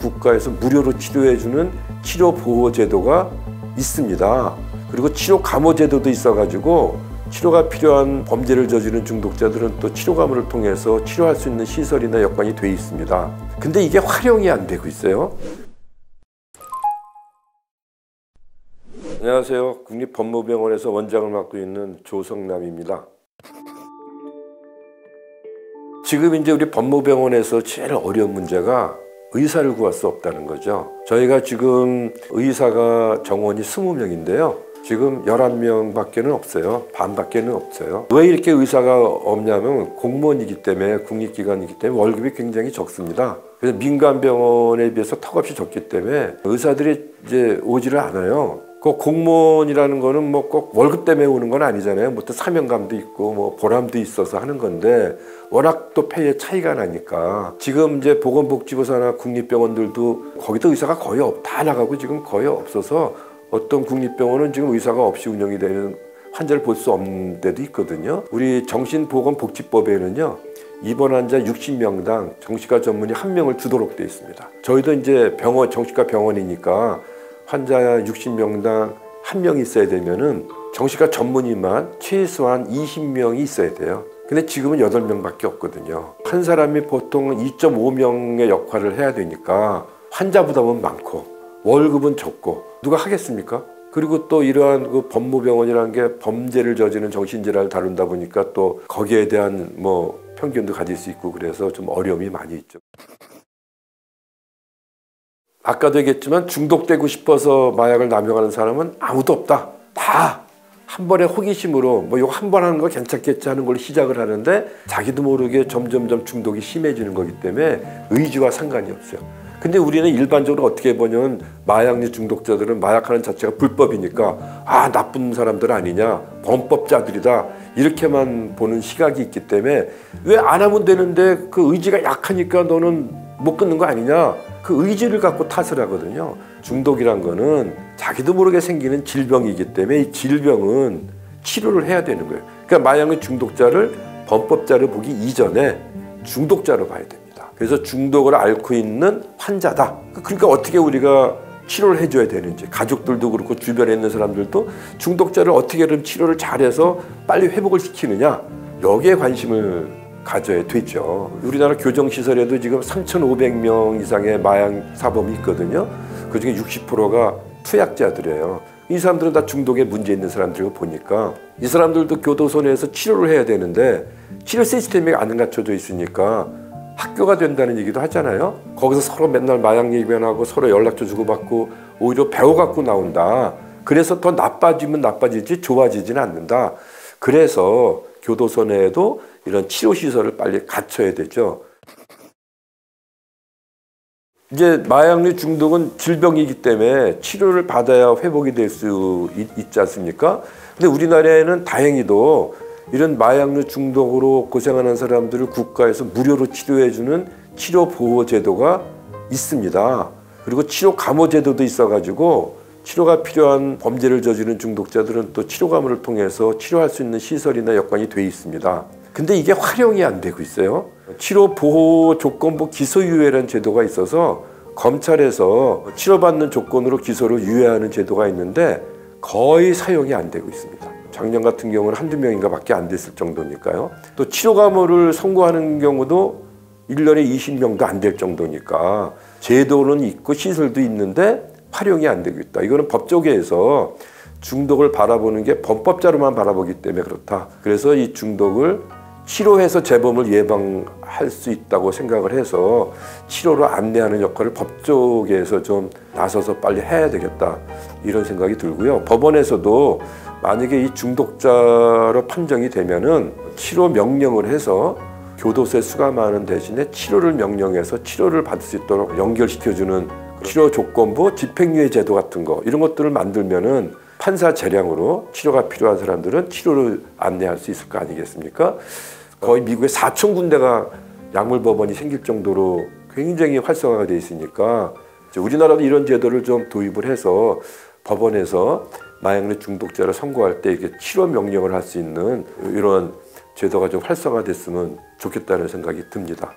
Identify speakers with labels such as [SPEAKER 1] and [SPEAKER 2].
[SPEAKER 1] 국가에서 무료로 치료해주는 치료보호제도가 있습니다. 그리고 치료감호제도도 있어가지고 치료가 필요한 범죄를 저지른 중독자들은 또 치료감호를 통해서 치료할 수 있는 시설이나 여건이 돼 있습니다. 근데 이게 활용이 안 되고 있어요. 안녕하세요. 국립법무병원에서 원장을 맡고 있는 조성남입니다. 지금 이제 우리 법무병원에서 제일 어려운 문제가 의사를 구할 수 없다는 거죠. 저희가 지금 의사가 정원이 20명인데요. 지금 11명밖에는 없어요. 반밖에는 없어요. 왜 이렇게 의사가 없냐면 공무원이기 때문에, 국립기관이기 때문에 월급이 굉장히 적습니다. 그래서 민간병원에 비해서 턱없이 적기 때문에 의사들이 이제 오지를 않아요. 그 공무원이라는 거는 뭐 꼭 월급 때문에 오는 건 아니잖아요. 뭐 또 사명감도 있고 뭐 보람도 있어서 하는 건데 워낙 또 페이의 차이가 나니까 지금 이제 보건복지부사나 국립병원들도 거기도 의사가 거의 다 나가고 지금 거의 없어서 어떤 국립병원은 지금 의사가 없이 운영이 되는 환자를 볼 수 없는 데도 있거든요. 우리 정신보건복지법에는요. 입원 환자 60명당 정신과 전문의 1명을 두도록 되어 있습니다. 저희도 이제 병원, 정신과 병원이니까 환자 60명당 1명이 있어야 되면은 정신과 전문의만 최소한 20명이 있어야 돼요. 근데 지금은 8명밖에 없거든요. 한 사람이 보통 2.5명의 역할을 해야 되니까 환자 부담은 많고 월급은 적고 누가 하겠습니까? 그리고 또 이러한 그 법무병원이라는 게 범죄를 저지르는 정신질환을 다룬다 보니까 또 거기에 대한 뭐 편견도 가질 수 있고 그래서 좀 어려움이 많이 있죠. 아까도 얘기했지만 중독되고 싶어서 마약을 남용하는 사람은 아무도 없다. 다 한 번의 호기심으로 뭐 이거 한 번 하는 거 괜찮겠지 하는 걸로 시작을 하는데 자기도 모르게 점점점 중독이 심해지는 거기 때문에 의지와 상관이 없어요. 근데 우리는 일반적으로 어떻게 보냐면 마약류 중독자들은 마약하는 자체가 불법이니까 아 나쁜 사람들 아니냐 범법자들이다 이렇게만 보는 시각이 있기 때문에 왜 안 하면 되는데 그 의지가 약하니까 너는 못 끊는 거 아니냐 그 의지를 갖고 탓을 하거든요. 중독이란 거는 자기도 모르게 생기는 질병이기 때문에 이 질병은 치료를 해야 되는 거예요. 그러니까 마약류 중독자를 범법자로 보기 이전에 중독자로 봐야 됩니다. 그래서 중독을 앓고 있는 환자다. 그러니까 어떻게 우리가 치료를 해줘야 되는지 가족들도 그렇고 주변에 있는 사람들도 중독자를 어떻게 그럼 치료를 잘해서 빨리 회복을 시키느냐 여기에 관심을 가져야 되죠. 우리나라 교정시설에도 지금 3,500명 이상의 마약 사범이 있거든요. 그중에 60%가 투약자들이에요. 이 사람들은 다 중독에 문제 있는 사람들이고 보니까 이 사람들도 교도소 내에서 치료를 해야 되는데 치료 시스템이 안 갖춰져 있으니까 학교가 된다는 얘기도 하잖아요. 거기서 서로 맨날 마약 얘기만 하고 서로 연락처 주고받고 오히려 배워갖고 나온다. 그래서 더 나빠지면 나빠지지 좋아지지는 않는다. 그래서 교도소 내에도 이런 치료시설을 빨리 갖춰야 되죠. 이제 마약류 중독은 질병이기 때문에 치료를 받아야 회복이 될 수 있지 않습니까? 근데 우리나라에는 다행히도 이런 마약류 중독으로 고생하는 사람들을 국가에서 무료로 치료해주는 치료보호제도가 있습니다. 그리고 치료감호제도도 있어가지고 치료가 필요한 범죄를 저지른 중독자들은 또 치료감호를 통해서 치료할 수 있는 시설이나 여건이 돼 있습니다. 근데 이게 활용이 안 되고 있어요. 치료보호조건부 기소유예라는 제도가 있어서 검찰에서 치료받는 조건으로 기소를 유예하는 제도가 있는데 거의 사용이 안 되고 있습니다. 작년 같은 경우는 한두 명인가 밖에 안 됐을 정도니까요. 또 치료감호를 선고하는 경우도 1년에 20명도 안 될 정도니까 제도는 있고 시설도 있는데 활용이 안 되고 있다. 이거는 법조계에서 중독을 바라보는 게 범법자로만 바라보기 때문에 그렇다. 그래서 이 중독을 치료해서 재범을 예방할 수 있다고 생각을 해서 치료로 안내하는 역할을 법조계에서 좀 나서서 빨리 해야 되겠다. 이런 생각이 들고요. 법원에서도 만약에 이 중독자로 판정이 되면은 치료 명령을 해서 교도소에 수감하는 대신에 치료를 명령해서 치료를 받을 수 있도록 연결시켜주는 치료 조건부 집행유예 제도 같은 거 이런 것들을 만들면은 판사 재량으로 치료가 필요한 사람들은 치료를 안내할 수 있을 거 아니겠습니까? 거의 미국에 4,000군데가 약물법원이 생길 정도로 굉장히 활성화가 돼 있으니까 우리나라도 이런 제도를 좀 도입을 해서 법원에서 마약류 중독자를 선고할 때 이렇게 치료 명령을 할 수 있는 이런 제도가 좀 활성화됐으면 좋겠다는 생각이 듭니다.